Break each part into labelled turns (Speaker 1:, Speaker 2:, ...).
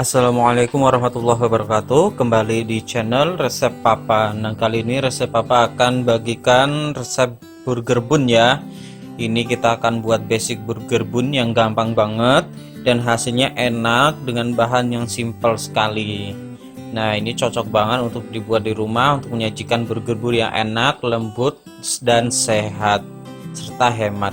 Speaker 1: Assalamualaikum warahmatullahi wabarakatuh. Kembali di channel resep Papa. Nah, kali ini resep Papa akan bagikan resep burger bun ya. Ini kita akan buat basic burger bun yang gampang banget dan hasilnya enak dengan bahan yang simple sekali. Nah, ini cocok banget untuk dibuat di rumah untuk menyajikan burger bun yang enak, lembut dan sehat serta hemat.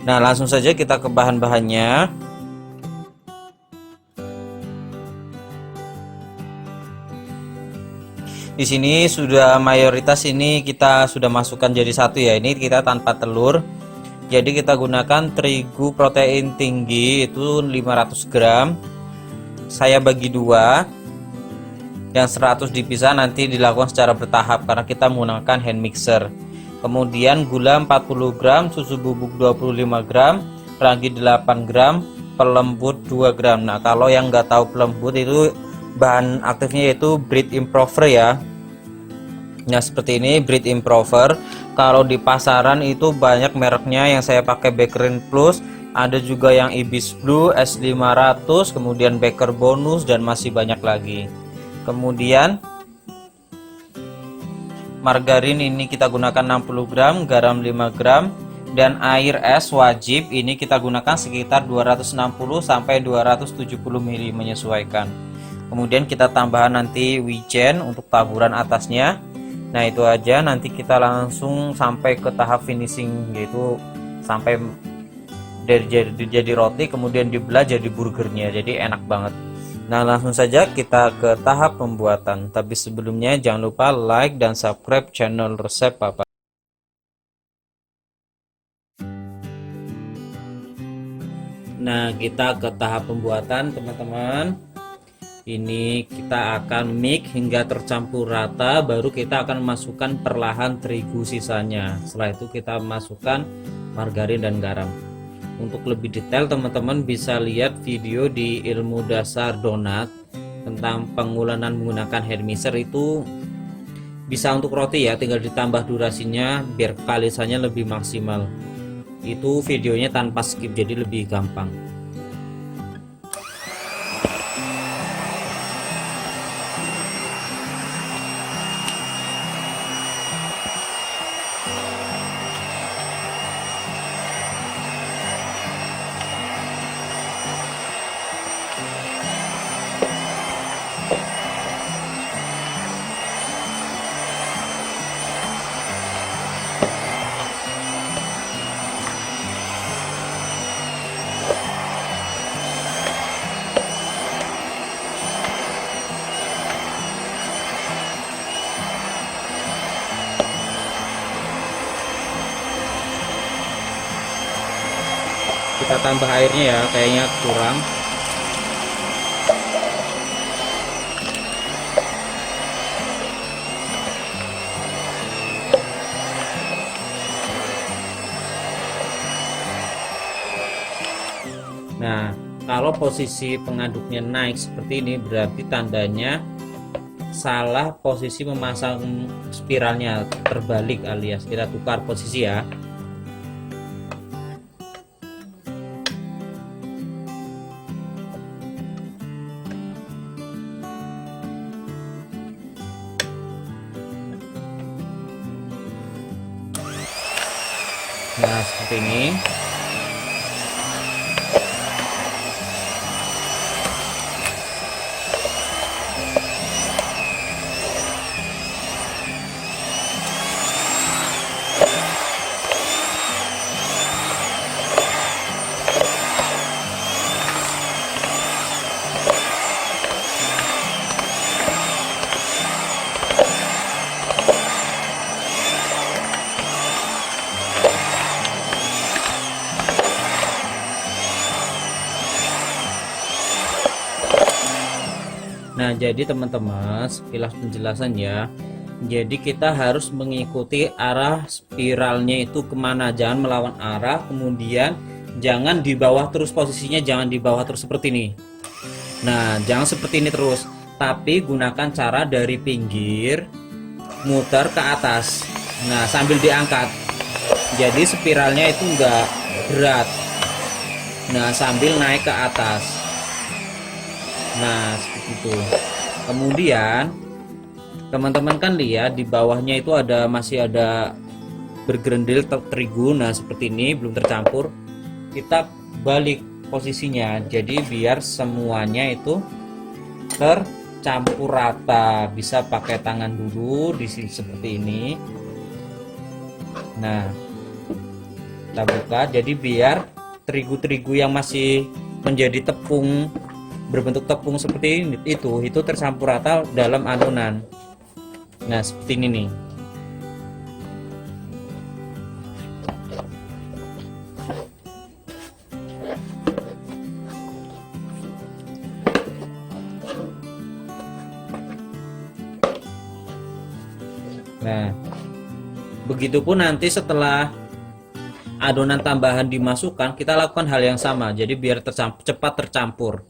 Speaker 1: Nah, langsung saja kita ke bahan-bahannya. Di sini sudah mayoritas ini kita sudah masukkan jadi satu ya. Ini kita tanpa telur. Jadi kita gunakan terigu protein tinggi itu 500 gram. Saya bagi dua. Yang 100 dipisah, nanti dilakukan secara bertahap karena kita menggunakan hand mixer. Kemudian gula 40 gram, susu bubuk 25 gram, ragi 8 gram, pelembut 2 gram. Nah, kalau yang nggak tahu pelembut itu bahan aktifnya yaitu bread improver ya. Nah, seperti ini bread improver. Kalau di pasaran itu banyak mereknya, yang saya pakai Bakerin Plus, ada juga yang Ibis Blue, S500, kemudian Baker Bonus, dan masih banyak lagi. Kemudian margarin ini kita gunakan 60 gram, garam 5 gram, dan air es wajib ini kita gunakan sekitar 260 sampai 270 ml menyesuaikan. Kemudian kita tambahkan nanti wijen untuk taburan atasnya. Nah, itu aja, nanti kita langsung sampai ke tahap finishing, yaitu sampai jadi roti kemudian dibelah jadi burgernya, jadi enak banget. Nah, langsung saja kita ke tahap pembuatan. Tapi sebelumnya jangan lupa like dan subscribe channel resep Papa. Nah, kita ke tahap pembuatan teman-teman. Ini kita akan mix hingga tercampur rata, baru kita akan masukkan perlahan terigu sisanya. Setelah itu kita masukkan margarin dan garam. Untuk lebih detail teman-teman bisa lihat video di ilmu dasar donat tentang pengulanan menggunakan hand mixer. Itu bisa untuk roti ya, tinggal ditambah durasinya biar kalisannya lebih maksimal. Itu videonya tanpa skip, jadi lebih gampang. Kita tambah airnya ya, kayaknya kurang. Nah, kalau posisi pengaduknya naik seperti ini berarti tandanya salah posisi memasang spiralnya, terbalik alias kita tukar posisi ya. Nah, seperti ini. Nah, jadi teman-teman, sekilas penjelasannya, jadi kita harus mengikuti arah spiralnya itu kemana, jangan melawan arah. Kemudian jangan di bawah terus posisinya, jangan di bawah terus seperti ini. Nah, jangan seperti ini terus, tapi gunakan cara dari pinggir muter ke atas. Nah, sambil diangkat, jadi spiralnya itu enggak berat. Nah, sambil naik ke atas. Nah, seperti itu. Kemudian teman-teman kan lihat di bawahnya itu masih ada bergerendil terigu. Nah, seperti ini belum tercampur. Kita balik posisinya. Jadi biar semuanya itu tercampur rata. Bisa pakai tangan dulu di sini seperti ini. Nah, kita buka jadi biar terigu-terigu yang masih menjadi tepung, berbentuk tepung seperti itu tercampur rata dalam adonan. Nah, seperti ini nih. Nah, begitupun nanti setelah adonan tambahan dimasukkan, kita lakukan hal yang sama. Jadi biar cepat tercampur.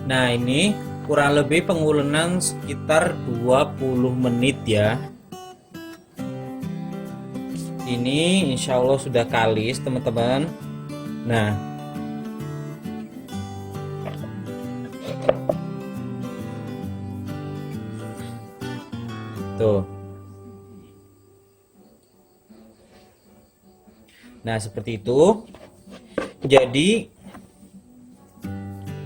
Speaker 1: Nah, ini kurang lebih pengulenan sekitar 20 menit ya. Ini insya Allah sudah kalis teman-teman. Nah, tuh. Nah, seperti itu. Jadi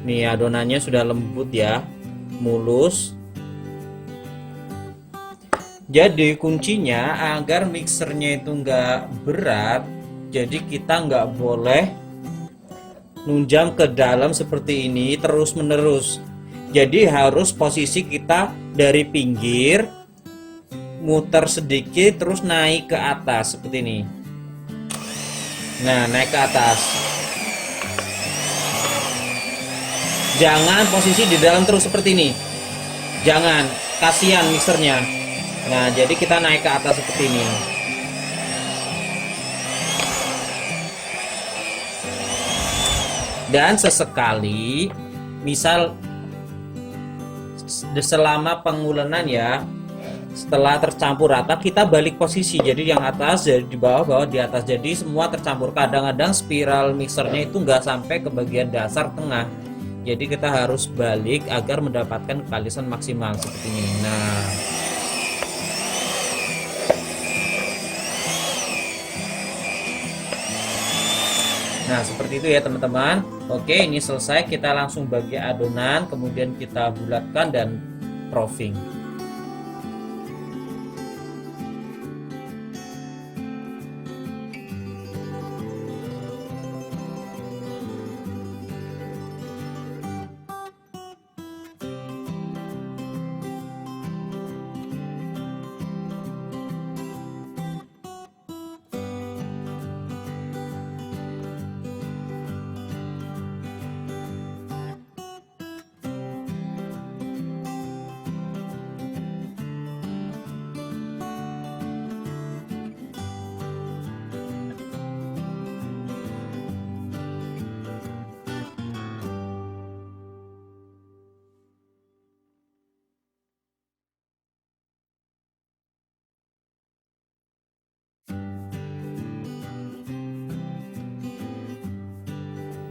Speaker 1: nih adonannya sudah lembut ya, mulus. Jadi kuncinya agar mixernya itu nggak berat, jadi kita nggak boleh nunjang ke dalam seperti ini terus menerus. Jadi harus posisi kita dari pinggir, muter sedikit terus naik ke atas seperti ini. Nah, naik ke atas. Jangan posisi di dalam terus seperti ini. Jangan, kasihan mixernya. Nah, jadi kita naik ke atas seperti ini. Dan sesekali, misal selama pengulenan ya, setelah tercampur rata kita balik posisi. Jadi yang atas jadi di bawah, bawah di atas. Jadi semua tercampur. Kadang-kadang spiral mixernya itu nggak sampai ke bagian dasar tengah. Jadi kita harus balik agar mendapatkan kalisan maksimal seperti ini. Nah, seperti itu ya teman-teman. Oke, ini selesai. Kita langsung bagi adonan, kemudian kita bulatkan dan proofing.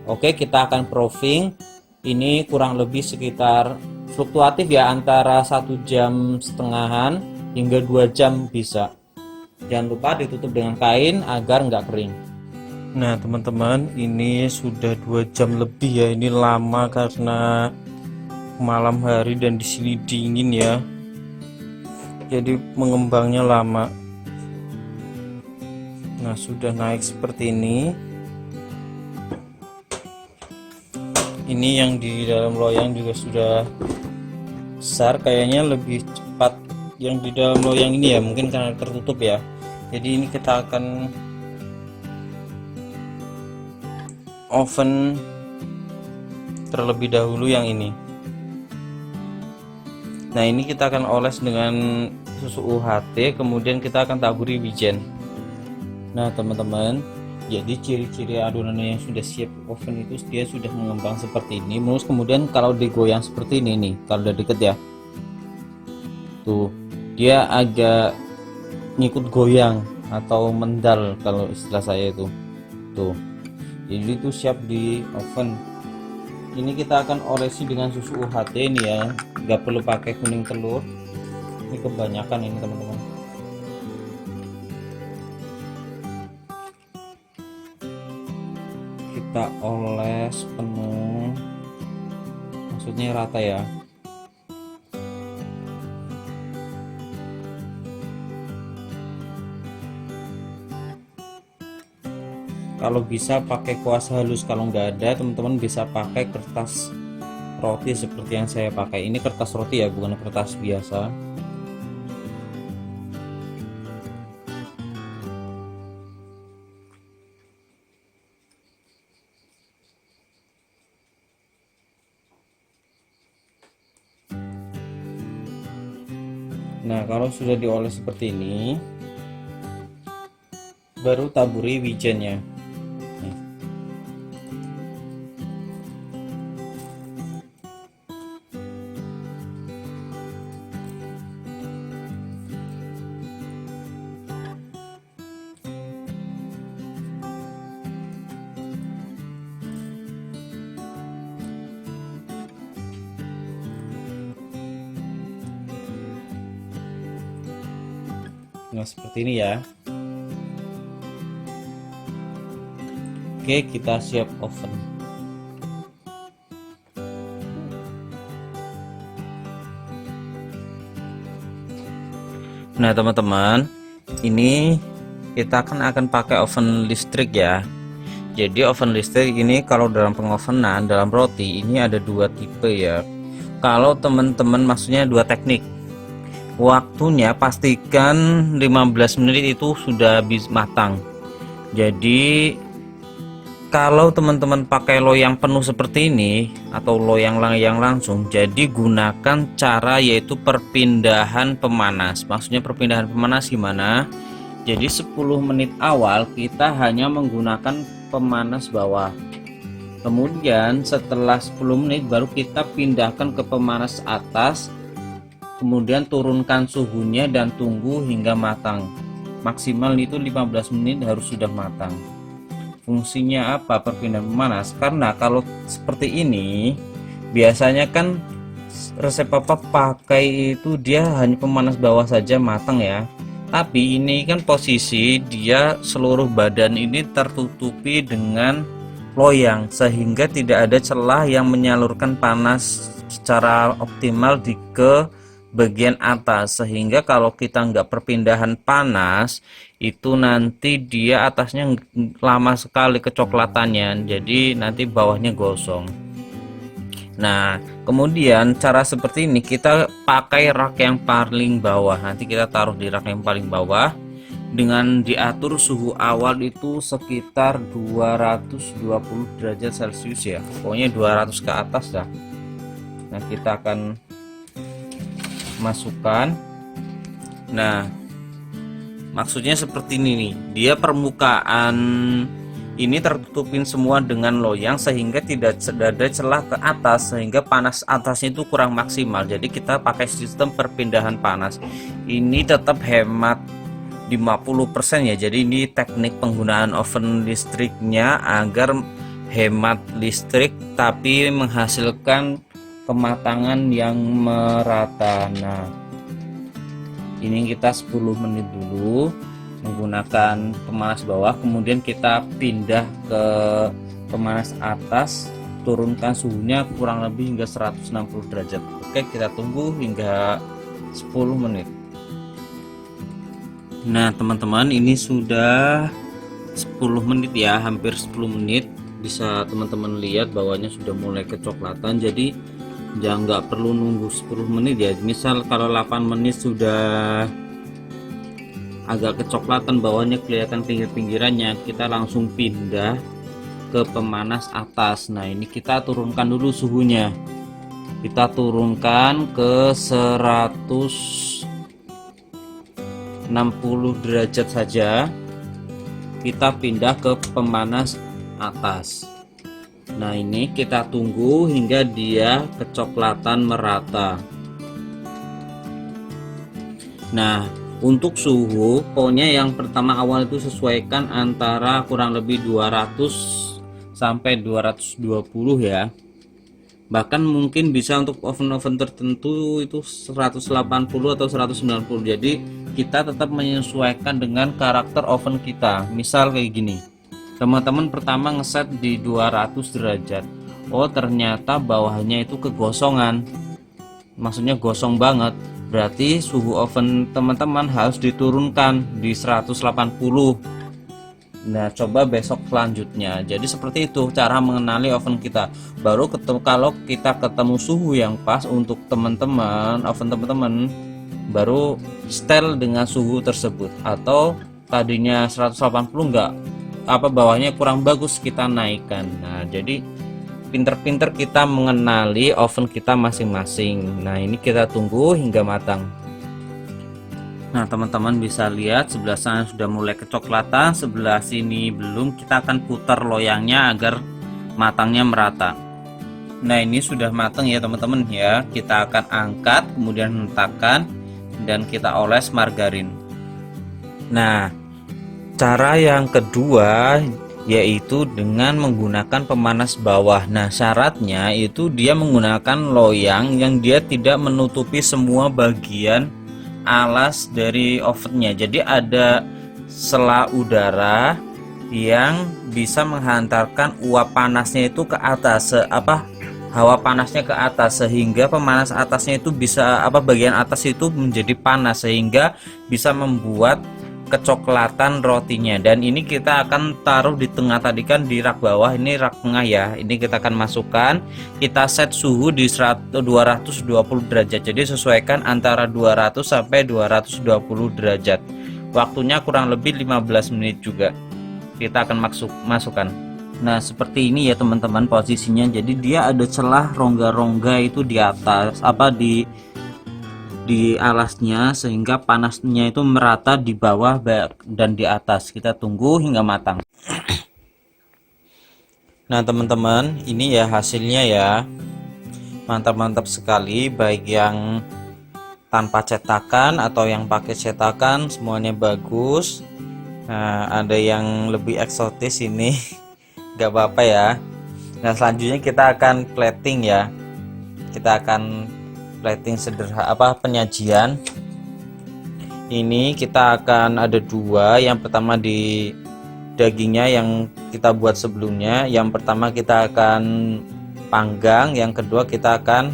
Speaker 1: Oke, kita akan proving. Ini kurang lebih sekitar fluktuatif ya, antara 1,5 jam hingga 2 jam bisa. Jangan lupa ditutup dengan kain agar nggak kering. Nah teman-teman, ini sudah 2 jam lebih ya. Ini lama karena malam hari dan di sini dingin ya, jadi mengembangnya lama. Nah sudah naik seperti ini. Ini yang di dalam loyang juga sudah besar, kayaknya lebih cepat yang di dalam loyang ini ya, mungkin karena tertutup ya. Jadi ini kita akan oven terlebih dahulu yang ini. Nah ini kita akan oles dengan susu UHT, kemudian kita akan taburi wijen. Nah teman-teman, jadi ciri-ciri adonannya yang sudah siap oven itu dia sudah mengembang seperti ini. Terus kemudian kalau digoyang seperti ini nih, kalau udah deket ya, tuh dia agak ngikut goyang atau mendal kalau istilah saya itu. Tuh, jadi itu siap di oven. Ini kita akan olesi dengan susu UHT ini ya, nggak perlu pakai kuning telur. Ini kebanyakan ini teman-teman. Kita oles penuh, maksudnya rata ya. Kalau bisa pakai kuas halus, kalau nggak ada teman-teman bisa pakai kertas roti seperti yang saya pakai. Ini kertas roti ya, bukan kertas biasa. Nah kalau sudah dioles seperti ini, baru taburi wijennya. Nah seperti ini ya. Oke, kita siap oven. Nah teman-teman, ini kita akan pakai oven listrik ya. Jadi oven listrik ini kalau dalam pengovenan dalam roti ini ada dua tipe ya. Kalau teman-teman maksudnya dua teknik. Waktunya pastikan 15 menit itu sudah habis matang. Jadi kalau teman-teman pakai loyang penuh seperti ini atau loyang langsung, jadi gunakan cara yaitu perpindahan pemanas. Maksudnya perpindahan pemanas gimana? Jadi 10 menit awal kita hanya menggunakan pemanas bawah. Kemudian setelah 10 menit baru kita pindahkan ke pemanas atas. Kemudian turunkan suhunya dan tunggu hingga matang. Maksimal itu 15 menit harus sudah matang. Fungsinya apa perpindahan pemanas? Karena kalau seperti ini biasanya kan resep papa pakai itu dia hanya pemanas bawah saja matang ya. Tapi ini kan posisi dia seluruh badan ini tertutupi dengan loyang sehingga tidak ada celah yang menyalurkan panas secara optimal ke bagian atas, sehingga kalau kita nggak perpindahan panas itu nanti dia atasnya lama sekali kecoklatannya, jadi nanti bawahnya gosong. Nah kemudian cara seperti ini kita pakai rak yang paling bawah, nanti kita taruh di rak yang paling bawah dengan diatur suhu awal itu sekitar 220 derajat celcius ya, pokoknya 200 ke atas dah. Nah kita akan masukkan. Nah maksudnya seperti ini nih, dia permukaan ini tertutupin semua dengan loyang sehingga tidak ada celah ke atas, sehingga panas atasnya itu kurang maksimal. Jadi kita pakai sistem perpindahan panas ini tetap hemat 50% ya. Jadi ini teknik penggunaan oven listriknya agar hemat listrik tapi menghasilkan kematangan yang merata. Nah, ini kita 10 menit dulu menggunakan pemanas bawah, kemudian kita pindah ke pemanas atas, turunkan suhunya kurang lebih hingga 160 derajat. Oke, kita tunggu hingga 10 menit. Nah teman-teman, ini sudah 10 menit ya, hampir 10 menit. Bisa teman-teman lihat bawahnya sudah mulai kecoklatan, jadi jangan nggak perlu nunggu 10 menit ya. Misal kalau 8 menit sudah agak kecoklatan, bawahnya kelihatan pinggir-pinggirannya, kita langsung pindah ke pemanas atas. Nah ini kita turunkan dulu suhunya, kita turunkan ke 160 derajat saja, kita pindah ke pemanas atas. Nah ini kita tunggu hingga dia kecoklatan merata. Nah untuk suhu, pokoknya yang pertama awal itu sesuaikan antara kurang lebih 200 sampai 220 ya. Bahkan mungkin bisa untuk oven-oven tertentu itu 180 atau 190. Jadi kita tetap menyesuaikan dengan karakter oven kita. Misal kayak gini, teman-teman pertama ngeset di 200 derajat. Oh ternyata bawahnya itu kegosongan, maksudnya gosong banget. Berarti suhu oven teman-teman harus diturunkan di 180. Nah coba besok selanjutnya. Jadi seperti itu cara mengenali oven kita. Baru kalau kita ketemu suhu yang pas untuk teman-teman, oven teman-teman, baru setel dengan suhu tersebut. Atau tadinya 180 enggak, bawahnya kurang bagus, kita naikkan. Nah jadi pinter-pinter kita mengenali oven kita masing-masing. Nah ini kita tunggu hingga matang. Nah teman-teman bisa lihat sebelah sana sudah mulai kecoklatan, sebelah sini belum. Kita akan putar loyangnya agar matangnya merata. Nah ini sudah matang ya teman-teman ya. Kita akan angkat, kemudian hentakan, dan kita oles margarin. Nah cara yang kedua yaitu dengan menggunakan pemanas bawah. Nah syaratnya itu dia menggunakan loyang yang dia tidak menutupi semua bagian alas dari ovennya. Jadi ada sela udara yang bisa menghantarkan uap panasnya itu ke atas, hawa panasnya ke atas, sehingga pemanas atasnya itu bisa bagian atas itu menjadi panas sehingga bisa membuat kecoklatan rotinya. Dan ini kita akan taruh di tengah, tadi kan di rak bawah, ini rak tengah ya. Ini kita akan masukkan, kita set suhu di 220 derajat. Jadi sesuaikan antara 200 sampai 220 derajat. Waktunya kurang lebih 15 menit juga. Kita akan masukkan. Nah seperti ini ya teman-teman posisinya. Jadi dia ada celah rongga-rongga itu di atas, di alasnya, sehingga panasnya itu merata di bawah dan di atas. Kita tunggu hingga matang. Nah teman-teman, ini ya hasilnya ya, mantap-mantap sekali. Baik yang tanpa cetakan atau yang pakai cetakan, semuanya bagus. Nah ada yang lebih eksotis ini gak apa-apa ya. Nah selanjutnya kita akan plating ya. Kita akan plating sederhana, penyajian. Ini kita akan ada dua. Yang pertama di dagingnya yang kita buat sebelumnya. Yang pertama kita akan panggang, yang kedua kita akan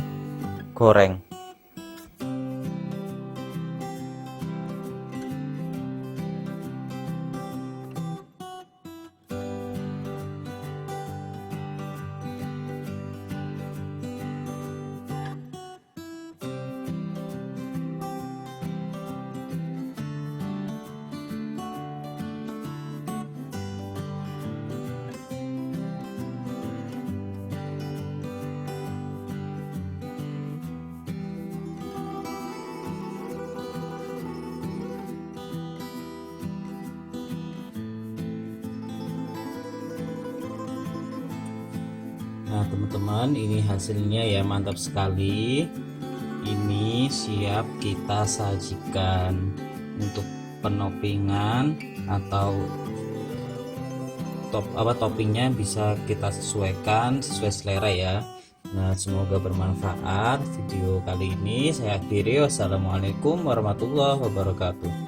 Speaker 1: goreng. Nah teman-teman, ini hasilnya ya, mantap sekali. Ini siap kita sajikan untuk penopingan atau toppingnya bisa kita sesuaikan sesuai selera ya. Nah, semoga bermanfaat video kali ini. Saya akhiri. Wassalamualaikum warahmatullahi wabarakatuh.